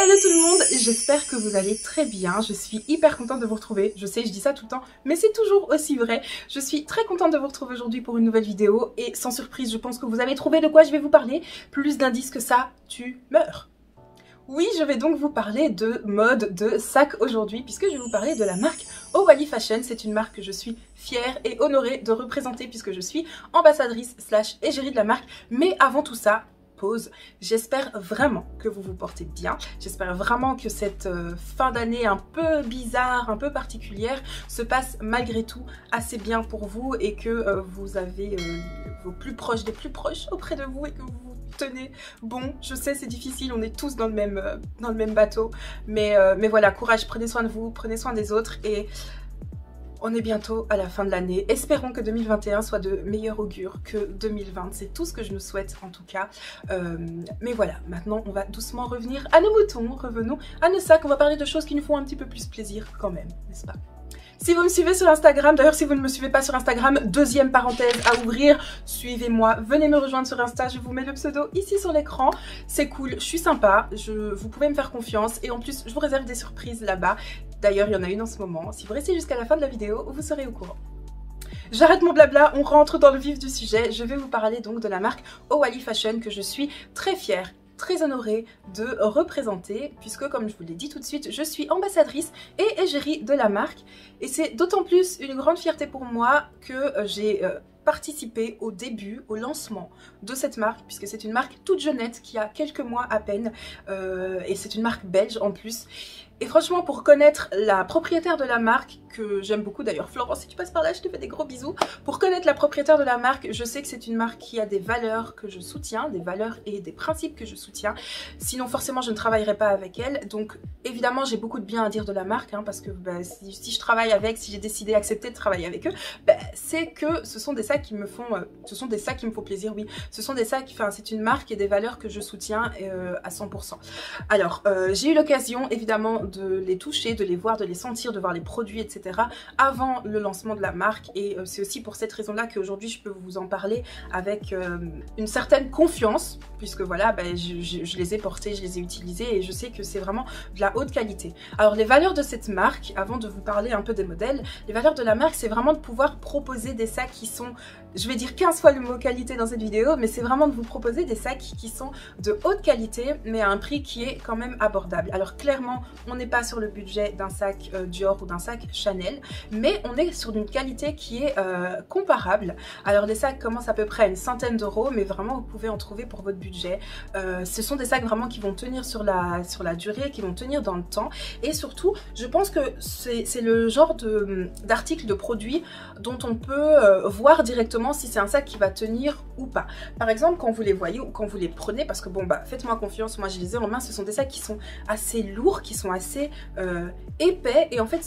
Hello tout le monde, j'espère que vous allez très bien, je suis hyper contente de vous retrouver, je sais je dis ça tout le temps mais c'est toujours aussi vrai. Je suis très contente de vous retrouver aujourd'hui pour une nouvelle vidéo et sans surprise je pense que vous avez trouvé de quoi je vais vous parler, plus d'indices que ça, tu meurs. Oui, je vais donc vous parler de mode de sac aujourd'hui puisque je vais vous parler de la marque Owali Fashion. C'est une marque que je suis fière et honorée de représenter puisque je suis ambassadrice / égérie de la marque. Mais avant tout ça, pause. J'espère vraiment que vous vous portez bien. J'espère vraiment que cette fin d'année un peu bizarre, un peu particulière se passe malgré tout assez bien pour vous et que vous avez vos plus proches des plus proches auprès de vous et que vous tenez bon. Je sais c'est difficile, on est tous dans le même bateau, mais voilà, courage, prenez soin de vous, prenez soin des autres et on est bientôt à la fin de l'année. Espérons que 2021 soit de meilleur augure que 2020. C'est tout ce que je nous souhaite en tout cas. Mais voilà, maintenant on va doucement revenir à nos moutons. Revenons à nos sacs. On va parler de choses qui nous font un petit peu plus plaisir quand même, n'est-ce pas? Si vous me suivez sur Instagram, d'ailleurs si vous ne me suivez pas sur Instagram, deuxième parenthèse à ouvrir, suivez-moi, venez me rejoindre sur Insta, je vous mets le pseudo ici sur l'écran, c'est cool, je suis sympa, vous pouvez me faire confiance et en plus je vous réserve des surprises là-bas, d'ailleurs il y en a une en ce moment, si vous restez jusqu'à la fin de la vidéo, vous serez au courant. J'arrête mon blabla, on rentre dans le vif du sujet, je vais vous parler donc de la marque Owali Fashion que je suis très fière, très honorée de représenter puisque comme je vous l'ai dit tout de suite, je suis ambassadrice et égérie de la marque et c'est d'autant plus une grande fierté pour moi que j'ai participé au début, au lancement de cette marque puisque c'est une marque toute jeunette qui a quelques mois à peine et c'est une marque belge en plus. Et franchement, pour connaître la propriétaire de la marque, que j'aime beaucoup d'ailleurs, Florence, si tu passes par là, je te fais des gros bisous. Pour connaître la propriétaire de la marque, je sais que c'est une marque qui a des valeurs que je soutiens, des valeurs et des principes que je soutiens. Sinon, forcément, je ne travaillerai pas avec elle. Donc, évidemment, j'ai beaucoup de bien à dire de la marque, hein, parce que si je travaille avec, si j'ai décidé d'accepter de travailler avec eux, c'est que ce sont des sacs qui me font, plaisir, oui. Ce sont des sacs, enfin, c'est une marque et des valeurs que je soutiens à 100%. Alors, j'ai eu l'occasion, évidemment, de les toucher, de les voir, de les sentir, de voir les produits, etc. avant le lancement de la marque et c'est aussi pour cette raison-là qu'aujourd'hui je peux vous en parler avec une certaine confiance puisque voilà, je les ai portés, je les ai utilisés et je sais que c'est vraiment de la haute qualité. Alors les valeurs de cette marque, avant de vous parler un peu des modèles, les valeurs de la marque c'est vraiment de pouvoir proposer des sacs qui sont, je vais dire 15 fois le mot qualité dans cette vidéo, mais c'est vraiment de vous proposer des sacs qui sont de haute qualité mais à un prix qui est quand même abordable. Alors clairement on n'est pas sur le budget d'un sac Dior ou d'un sac Chanel, mais on est sur une qualité qui est comparable. Alors les sacs commencent à peu près à une centaine d'euros, mais vraiment vous pouvez en trouver pour votre budget. Ce sont des sacs vraiment qui vont tenir sur la durée, qui vont tenir dans le temps, et surtout je pense que c'est le genre d'article, de produit dont on peut voir directement si c'est un sac qui va tenir ou pas. Par exemple quand vous les voyez ou quand vous les prenez, parce que bon faites-moi confiance, moi je les ai en main, ce sont des sacs qui sont assez lourds, qui sont assez épais et en fait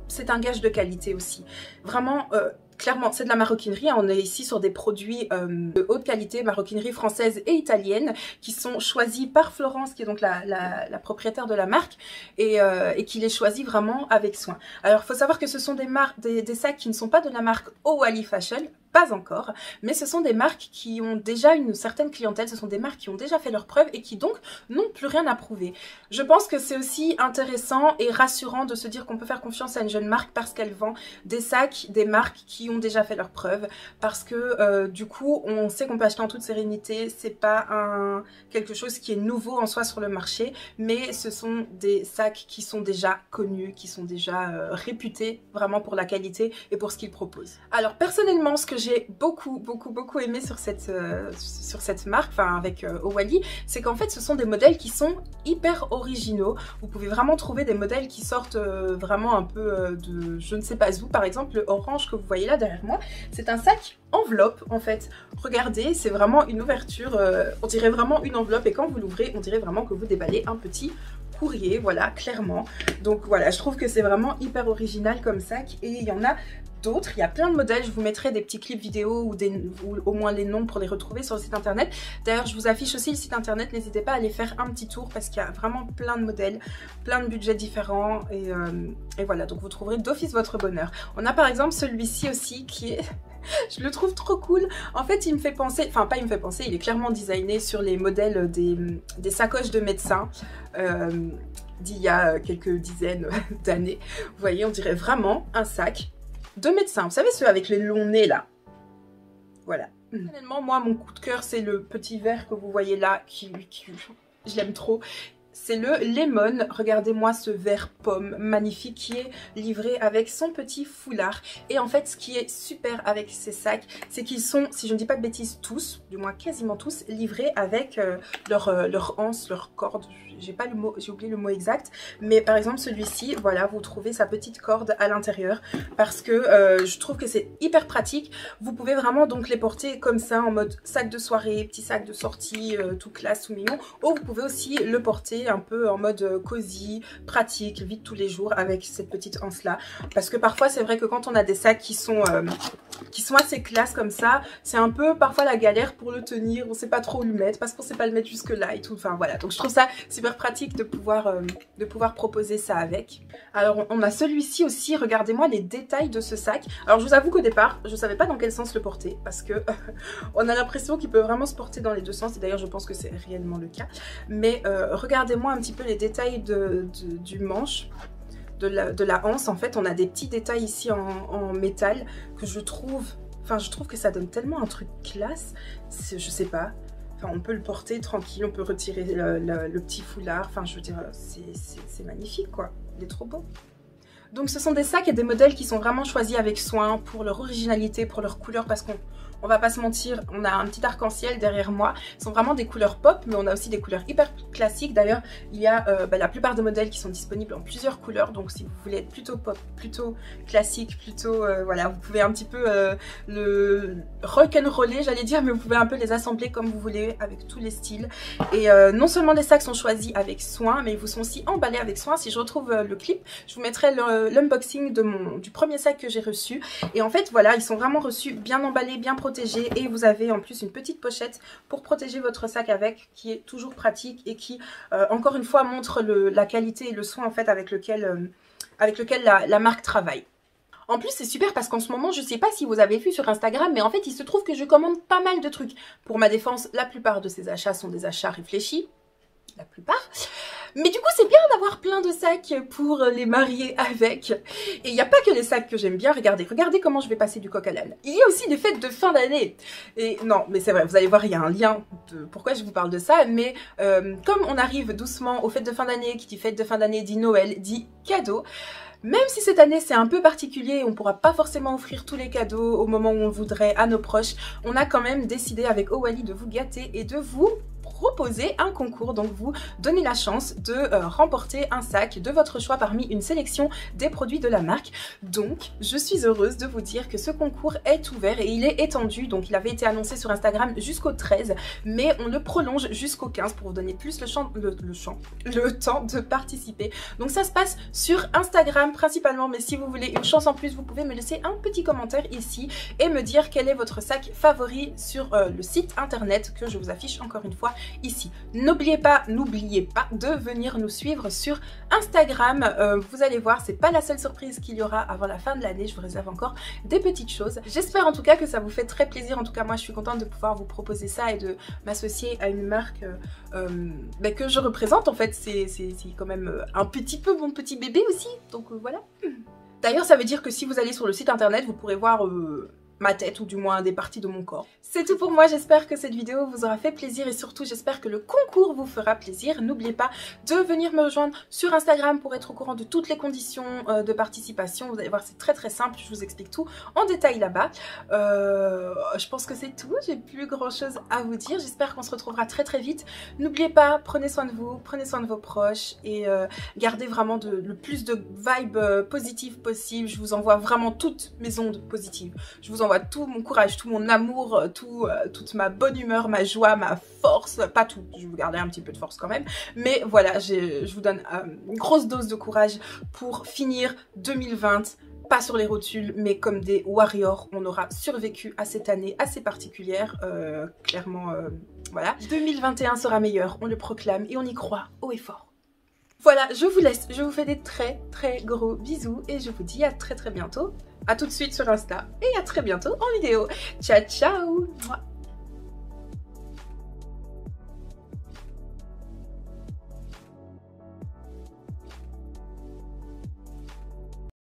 c'est un gage de qualité aussi. Vraiment clairement, c'est de la maroquinerie, hein. On est ici sur des produits de haute qualité, maroquinerie française et italienne, qui sont choisis par Florence, qui est donc la propriétaire de la marque, et qui les choisit vraiment avec soin. Alors, il faut savoir que ce sont des sacs qui ne sont pas de la marque Owali Fashion, pas encore, mais ce sont des marques qui ont déjà une certaine clientèle, ce sont des marques qui ont déjà fait leurs preuves et qui donc n'ont plus rien à prouver. Je pense que c'est aussi intéressant et rassurant de se dire qu'on peut faire confiance à une jeune marque parce qu'elle vend des sacs, des marques qui ont déjà fait leurs preuves, parce que du coup on sait qu'on peut acheter en toute sérénité, c'est pas quelque chose qui est nouveau en soi sur le marché, mais ce sont des sacs qui sont déjà connus, qui sont déjà réputés vraiment pour la qualité et pour ce qu'ils proposent. Alors personnellement, ce que j'ai beaucoup aimé sur cette marque, enfin avec Owali, c'est qu'en fait ce sont des modèles qui sont hyper originaux. Vous pouvez vraiment trouver des modèles qui sortent vraiment un peu de je ne sais pas où. Par exemple le orange que vous voyez là derrière moi, c'est un sac enveloppe en fait. Regardez, c'est vraiment une ouverture, on dirait vraiment une enveloppe et quand vous l'ouvrez, on dirait vraiment que vous déballez un petit courrier, voilà, clairement. Donc voilà, je trouve que c'est vraiment hyper original comme sac et il y en a d'autres, il y a plein de modèles, je vous mettrai des petits clips vidéo ou au moins les noms pour les retrouver sur le site internet. D'ailleurs je vous affiche aussi le site internet, n'hésitez pas à aller faire un petit tour parce qu'il y a vraiment plein de modèles, plein de budgets différents et voilà, donc vous trouverez d'office votre bonheur. On a par exemple celui-ci aussi qui est Je le trouve trop cool. En fait, il me fait penser, enfin pas il me fait penser, il est clairement designé sur les modèles des sacoches de médecins d'il y a quelques dizaines d'années. Vous voyez, on dirait vraiment un sac de médecin. Vous savez, ceux avec les longs nez là. Voilà. Personnellement, moi, mon coup de cœur, c'est le petit verre que vous voyez là, je l'aime trop. C'est le Lemon. Regardez-moi ce verre pomme magnifique qui est livré avec son petit foulard. Et en fait, ce qui est super avec ces sacs, c'est qu'ils sont, si je ne dis pas de bêtises, tous, du moins quasiment tous, livrés avec leur anse, leur corde. J'ai pas le mot, j'ai oublié le mot exact. Mais par exemple, celui-ci, voilà, vous trouvez sa petite corde à l'intérieur. Parce que je trouve que c'est hyper pratique. Vous pouvez vraiment donc les porter comme ça, en mode sac de soirée, petit sac de sortie, tout classe, tout mignon. Ou vous pouvez aussi le porter un peu en mode cosy, pratique, vite tous les jours avec cette petite anse là. Parce que parfois c'est vrai que quand on a des sacs qui sont assez classe comme ça, c'est un peu parfois la galère pour le tenir, on sait pas trop où le mettre parce qu'on sait pas le mettre jusque là et tout. Enfin voilà, donc je trouve ça super pratique de pouvoir proposer ça avec. Alors on a celui-ci aussi, regardez-moi les détails de ce sac. Alors je vous avoue qu'au départ je savais pas dans quel sens le porter parce que on a l'impression qu'il peut vraiment se porter dans les deux sens et d'ailleurs je pense que c'est réellement le cas. Mais regardez-moi un petit peu les détails du manche, de la anse. En fait on a des petits détails ici en métal que je trouve que ça donne tellement un truc classe, je sais pas. Enfin, on peut le porter tranquille, on peut retirer le petit foulard, enfin je veux dire c'est magnifique quoi, il est trop beau. Donc ce sont des sacs et des modèles qui sont vraiment choisis avec soin pour leur originalité, pour leur couleur, parce qu'on va pas se mentir, on a un petit arc-en-ciel derrière moi. Ce sont vraiment des couleurs pop, mais on a aussi des couleurs hyper classiques. D'ailleurs, il y a la plupart des modèles qui sont disponibles en plusieurs couleurs. Donc si vous voulez être plutôt pop, plutôt classique, plutôt voilà, vous pouvez un petit peu le rock'n'roller, j'allais dire, mais vous pouvez un peu les assembler comme vous voulez avec tous les styles. Et non seulement les sacs sont choisis avec soin, mais ils vous sont aussi emballés avec soin. Si je retrouve le clip, je vous mettrai l'unboxing du premier sac que j'ai reçu. Et en fait, voilà, ils sont vraiment reçus bien emballés, bien protégés. Et vous avez en plus une petite pochette pour protéger votre sac avec, qui est toujours pratique et qui encore une fois montre la qualité et le soin en fait avec lequel la marque travaille. En plus c'est super parce qu'en ce moment, je sais pas si vous avez vu sur Instagram, mais en fait il se trouve que je commande pas mal de trucs. Pour ma défense, la plupart de ces achats sont des achats réfléchis. La plupart. Mais du coup c'est bien d'avoir plein de sacs pour les marier avec. Et il n'y a pas que les sacs que j'aime bien, regardez comment je vais passer du coq à l'âne. Il y a aussi les fêtes de fin d'année. Et non mais c'est vrai, vous allez voir, il y a un lien de pourquoi je vous parle de ça. Mais comme on arrive doucement aux fêtes de fin d'année, qui dit fête de fin d'année dit Noël, dit cadeau. Même si cette année c'est un peu particulier, on ne pourra pas forcément offrir tous les cadeaux au moment où on voudrait à nos proches, on a quand même décidé avec Owali de vous gâter et de vous proposer un concours. Donc vous donnez la chance de remporter un sac de votre choix parmi une sélection des produits de la marque. Donc je suis heureuse de vous dire que ce concours est ouvert et il est étendu. Donc il avait été annoncé sur Instagram jusqu'au 13, mais on le prolonge jusqu'au 15 pour vous donner plus le temps de participer. Donc ça se passe sur Instagram principalement, mais si vous voulez une chance en plus, vous pouvez me laisser un petit commentaire ici et me dire quel est votre sac favori sur le site internet que je vous affiche encore une fois ici. N'oubliez pas de venir nous suivre sur Instagram. Vous allez voir, c'est pas la seule surprise qu'il y aura avant la fin de l'année. Je vous réserve encore des petites choses. J'espère en tout cas que ça vous fait très plaisir. En tout cas, moi, je suis contente de pouvoir vous proposer ça et de m'associer à une marque que je représente. En fait, c'est quand même un petit peu mon petit bébé aussi. Donc voilà. D'ailleurs, ça veut dire que si vous allez sur le site internet, vous pourrez voir ma tête ou du moins des parties de mon corps. C'est tout pour moi, j'espère que cette vidéo vous aura fait plaisir et surtout j'espère que le concours vous fera plaisir. N'oubliez pas de venir me rejoindre sur Instagram pour être au courant de toutes les conditions de participation. Vous allez voir, c'est très simple, je vous explique tout en détail là-bas. Je pense que c'est tout, j'ai plus grand chose à vous dire. J'espère qu'on se retrouvera très vite. N'oubliez pas, prenez soin de vous, prenez soin de vos proches et gardez vraiment le plus de vibes positives possible. Je vous envoie vraiment toutes mes ondes positives. Je vous envoie tout mon courage, tout mon amour, toute ma bonne humeur, ma joie, ma force, pas tout, je vais vous garder un petit peu de force quand même, mais voilà, je vous donne une grosse dose de courage pour finir 2020, pas sur les rotules, mais comme des warriors. On aura survécu à cette année assez particulière, clairement, voilà. 2021 sera meilleur, on le proclame et on y croit haut et fort. Voilà, je vous laisse, je vous fais des très gros bisous et je vous dis à très bientôt. À tout de suite sur Insta et à très bientôt en vidéo. Ciao ciao.